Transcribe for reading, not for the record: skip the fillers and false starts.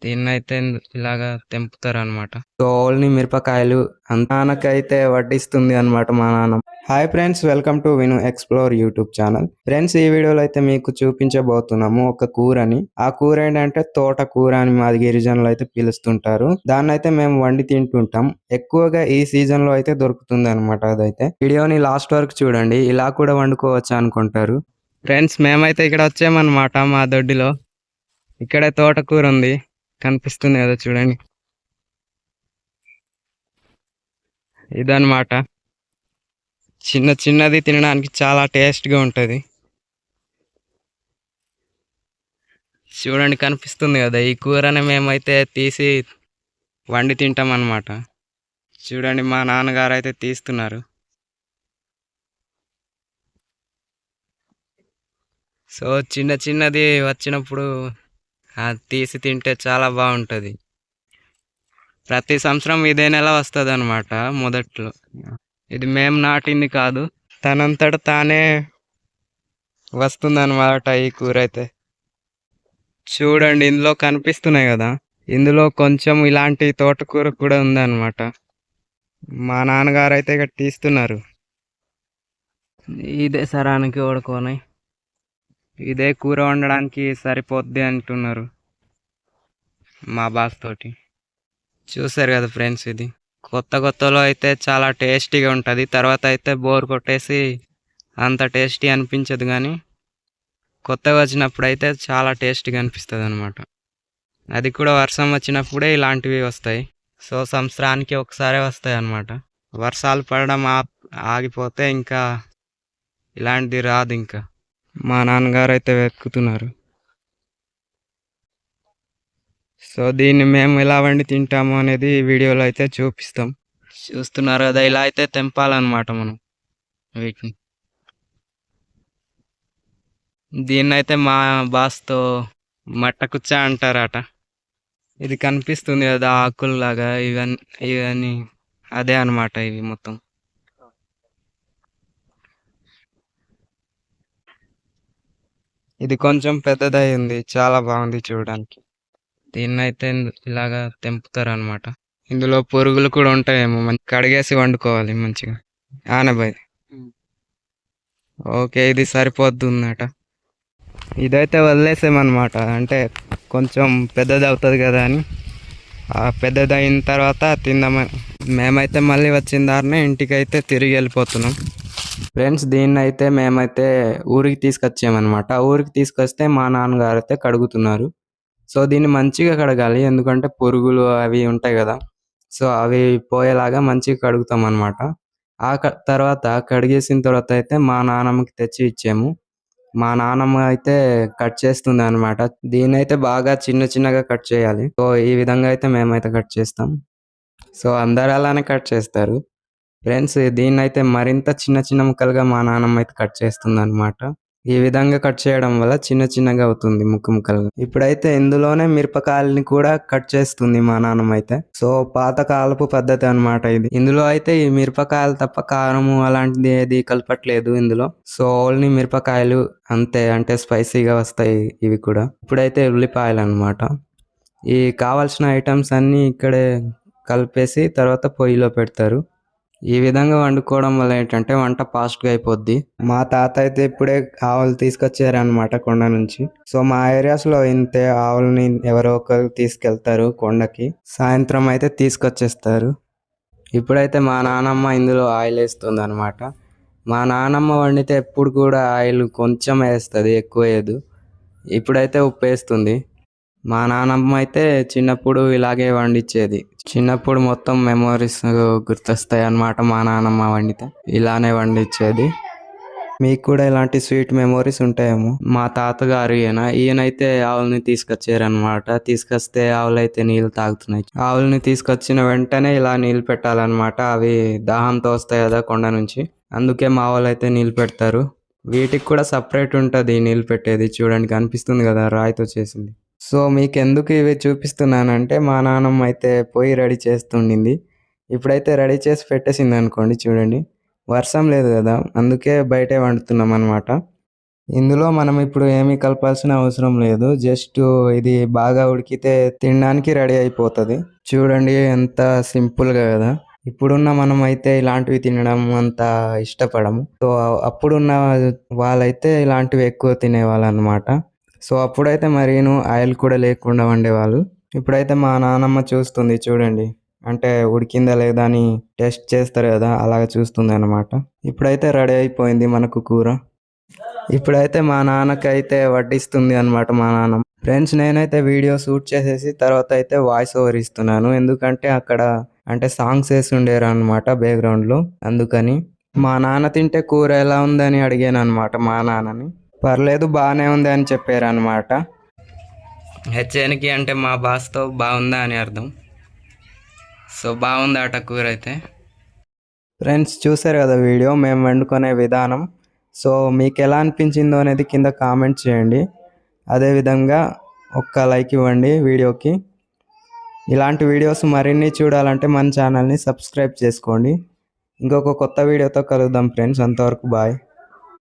దీన్నైతే ఇలాగా తెంపుతారనమాట. So, only మిరపకాయలు నాన్నకైతే వడ్డిస్తుంది అనమాట మా నాన్న. హాయ్ ఫ్రెండ్స్, వెల్కమ్ టు విను ఎక్స్ప్లోర్ యూట్యూబ్ ఛానల్. ఫ్రెండ్స్, ఈ వీడియోలో అయితే మీకు చూపించబోతున్నాము ఒక కూరని. ఆ కూర ఏంటంటే తోట కూర అని మాది గిరిజనులు అయితే పిలుస్తుంటారు. దాన్ని అయితే మేము వండి తింటుంటాం. ఎక్కువగా ఈ సీజన్ లో అయితే దొరుకుతుంది అనమాట. అదైతే వీడియోని లాస్ట్ వరకు చూడండి, ఇలా కూడా వండుకోవచ్చు అనుకుంటారు. ఫ్రెండ్స్, మేమైతే ఇక్కడ వచ్చామన్నమాట మా దొడ్డిలో. ఇక్కడే తోటకూర ఉంది, కనిపిస్తుంది కదా చూడండి. ఇదన్నమాట, చిన్నది తినడానికి చాలా టేస్ట్గా ఉంటుంది. చూడండి, కనిపిస్తుంది కదా. ఈ కూరని మేమైతే తీసి వండి తింటాం అన్నమాట. చూడండి, మా నాన్నగారు అయితే తీస్తున్నారు. సో చిన్నది వచ్చినప్పుడు తీసి తింటే చాలా బాగుంటుంది. ప్రతి సంవత్సరం ఇదే నెల వస్తుంది అనమాట మొదట్లో. ఇది మేము నాటింది కాదు, తనంతట తానే వస్తుంది అనమాట ఈ కూర అయితే. చూడండి, ఇందులో కనిపిస్తున్నాయి కదా, ఇందులో కొంచెం ఇలాంటి తోటకూర కూడా ఉందన్నమాట. మా నాన్నగారు అయితే ఇక్కడ తీస్తున్నారు. ఇదే సరానికి ఓడుకొని ఇదే కూర వండడానికి సరిపోద్ది అంటున్నారు మా బాస్ తోటి. చూసారు కదా ఫ్రెండ్స్, ఇది కొత్తలో అయితే చాలా టేస్టీగా ఉంటుంది. తర్వాత అయితే బోర్ కొట్టేసి అంత టేస్టీ అనిపించదు, కానీ కొత్తగా వచ్చినప్పుడు అయితే చాలా టేస్టీగా అనిపిస్తుంది అనమాట. అది కూడా వర్షం వచ్చినప్పుడే ఇలాంటివి వస్తాయి. సో సంవత్సరానికి ఒకసారి వస్తాయి అన్నమాట. వర్షాలు పడడం ఆగిపోతే ఇంకా ఇలాంటిది రాదు. ఇంకా మా నాన్నగారు అయితే వెతుకుతున్నారు. సో దీన్ని మేము ఎలా వండి తింటాము అనేది వీడియోలో అయితే చూపిస్తాం. చూస్తున్నారు కదా, ఇలా అయితే తెంపాలన్నమాట మనం వీటిని. దీన్నైతే మా బాస్తో మట్టకుచ్చ అంటారట. ఇది కనిపిస్తుంది కదా ఆకుల్లాగా, ఇవన్నీ అదే అనమాట. ఇవి మొత్తం ఇది కొంచెం పెద్దదై ఉంది, చాలా బాగుంది చూడడానికి. దీన్నైతే ఇలాగా తెంపుతారు అనమాట. ఇందులో పురుగులు కూడా ఉంటాయేమో, కడిగేసి వండుకోవాలి మంచిగా. ఆనబాయ్, ఓకే, ఇది సరిపోతుందట. ఇదైతే వదిలేసామన్నమాట, అంటే కొంచెం పెద్దది అవుతుంది కదా అని. ఆ పెద్దది అయిన తర్వాత తిందామని మేమైతే మళ్ళీ వచ్చిన దారినే ఇంటికైతే తిరిగి వెళ్ళిపోతున్నాం. ఫ్రెండ్స్, దీన్ని అయితే మేమైతే ఊరికి తీసుకొచ్చామన్నమాట. ఊరికి తీసుకొస్తే మా నాన్నగారు అయితే కడుగుతున్నారు. సో దీన్ని మంచిగా కడగాలి, ఎందుకంటే పురుగులు అవి ఉంటాయి కదా. సో అవి పోయేలాగా మంచిగా కడుగుతాం అనమాట. తర్వాత కడిగేసిన తర్వాత అయితే మా నాన్నమ్మకి తెచ్చి ఇచ్చాము. మా నాన్నమ్మ అయితే కట్ చేస్తుంది అనమాట. దీన్ని అయితే బాగా చిన్నగా కట్ చేయాలి. సో ఈ విధంగా అయితే మేమైతే కట్ చేస్తాం. సో అందరు అలానే కట్ చేస్తారు. ఫ్రెండ్స్, దీన్నైతే మరింత చిన్న ముక్కలుగా మా నాన్నమ్మ అయితే కట్ చేస్తుంది అనమాట. ఈ విధంగా కట్ చేయడం వల్ల చిన్నగా అవుతుంది ముక్కలుగా. ఇప్పుడైతే ఇందులోనే మిరపకాయలని కూడా కట్ చేస్తుంది మా నాన్నమ్మ అయితే. సో పాతకాలపు పద్ధతి అనమాట ఇది. ఇందులో అయితే ఈ మిరపకాయలు తప్ప కారము అలాంటిది ఏది కలపట్లేదు ఇందులో. సో ఓన్లీ మిరపకాయలు అంతే, అంటే స్పైసీగా వస్తాయి ఇవి కూడా. ఇప్పుడైతే ఉల్లిపాయలు అనమాట. ఈ కావాల్సిన ఐటమ్స్ అన్నీ ఇక్కడే కలిపేసి తర్వాత పొయ్యిలో పెడతారు. ఈ విధంగా వండుకోవడం వల్ల ఏంటంటే వంట ఫాస్ట్గా అయిపోద్ది. మా తాత అయితే ఇప్పుడే ఆవులు తీసుకొచ్చారనమాట కొండ నుంచి. సో మా ఏరియాస్లో ఇంతే, ఆవులని ఎవరో ఒకరు తీసుకెళ్తారు కొండకి, సాయంత్రం అయితే తీసుకొచ్చేస్తారు. ఇప్పుడైతే మా నానమ్మ ఇందులో ఆయిల్ వేస్తుంది అనమాట. మా నానమ్మ వండితే ఎప్పుడు కూడా ఆయిల్ కొంచెం వేస్తుంది, ఎక్కువ వేయదు. ఇప్పుడైతే ఉప్పు వేస్తుంది. మా నానమ్మ అయితే చిన్నప్పుడు ఇలాగే వండించేది. చిన్నప్పుడు మొత్తం మెమోరీస్ గుర్తొస్తాయి అన్నమాట. మా నానమ్మ వండితే ఇలానే వండించేది. మీకు కూడా ఇలాంటి స్వీట్ మెమోరీస్ ఉంటాయేమో. మా తాతగారు ఈయనైతే ఆవుల్ని తీసుకొచ్చారనమాట. తీసుకొస్తే ఆవులు అయితే నీళ్ళు తాగుతున్నాయి. ఆవుల్ని తీసుకొచ్చిన వెంటనే ఇలా నీళ్ళు పెట్టాలన్నమాట. అవి దాహంతో వస్తాయి కదా కొండ నుంచి, అందుకే మా వాళ్ళు అయితే నీళ్ళు పెడతారు. వీటికి కూడా సపరేట్ ఉంటుంది నీళ్ళు పెట్టేది. చూడండి, కనిపిస్తుంది కదా, రాయితో చేసింది. సో మీకు ఎందుకు ఇవి చూపిస్తున్నానంటే, మా నాన్నమ్మ అయితే పోయి రెడీ చేస్తుండింది. ఇప్పుడైతే రెడీ చేసి పెట్టేసింది అనుకోండి. చూడండి, వర్షం లేదు కదా, అందుకే బయటే వండుతున్నాం అనమాట. ఇందులో మనం ఇప్పుడు ఏమీ కలపాల్సిన అవసరం లేదు. జస్ట్ ఇది బాగా ఉడికితే తినడానికి రెడీ అయిపోతది. చూడండి ఎంత సింపుల్‌గా కదా! ఇప్పుడున్న మనమైతే ఇలాంటివి తినడం అంత ఇష్టపడము. సో, అప్పుడున్న వాళ్ళైతే ఇలాంటివి ఎక్కువ తినేవాళ్ళనమాట. సో, అప్పుడైతే మరీను ఆయిల్ కూడా లేకుండా వండేవాళ్ళు. ఇప్పుడైతే మా నానమ్మ చూస్తుంది చూడండి. అంటే ఉడికిందా లేదా అని టెస్ట్ చేస్తారు కదా! అలాగ చూస్తుందనమాట. ఇప్పుడైతే రెడీ అయిపోయింది మనకు కూర. ఇప్పుడైతే మా నాన్నకైతే వడ్డిస్తుంది అనమాట మా నాన్నమ్మ. ఫ్రెండ్స్ నేనైతే వీడియో షూట్ చేసేసి తర్వాత అయితే వాయిస్ ఓవర్ ఇస్తున్నాను. ఎందుకంటే అక్కడ అంటే సాంగ్స్ వేసుండేరు అనమాట బ్యాక్‌గ్రౌండ్‌లో అందుకని. మా నాన్న తింటే కూర ఎలా ఉందని అడిగాననమాట మా నాన్నని. పర్లేదు బానే ఉంది అని చెప్పారనమాట. హెచ్ఎన్‌కి అంటే మా బాస్‌తో బాగుందా అని అర్థం. సో బాగుందట కూర అయితే. ఫ్రెండ్స్ చూసారు కదా వీడియో మేము వండుకునే విధానం. సో మీకు ఎలా అనిపించిందో అనేది కింద కామెంట్ చేయండి. అదేవిధంగా ఒక్క లైక్ ఇవ్వండి వీడియోకి. ఇలాంటి వీడియోస్ మరిన్ని చూడాలంటే మన ఛానల్ని సబ్స్క్రైబ్ చేసుకోండి. ఇంకొక కొత్త వీడియోతో కలుద్దాం ఫ్రెండ్స్. అంతవరకు బాయ్.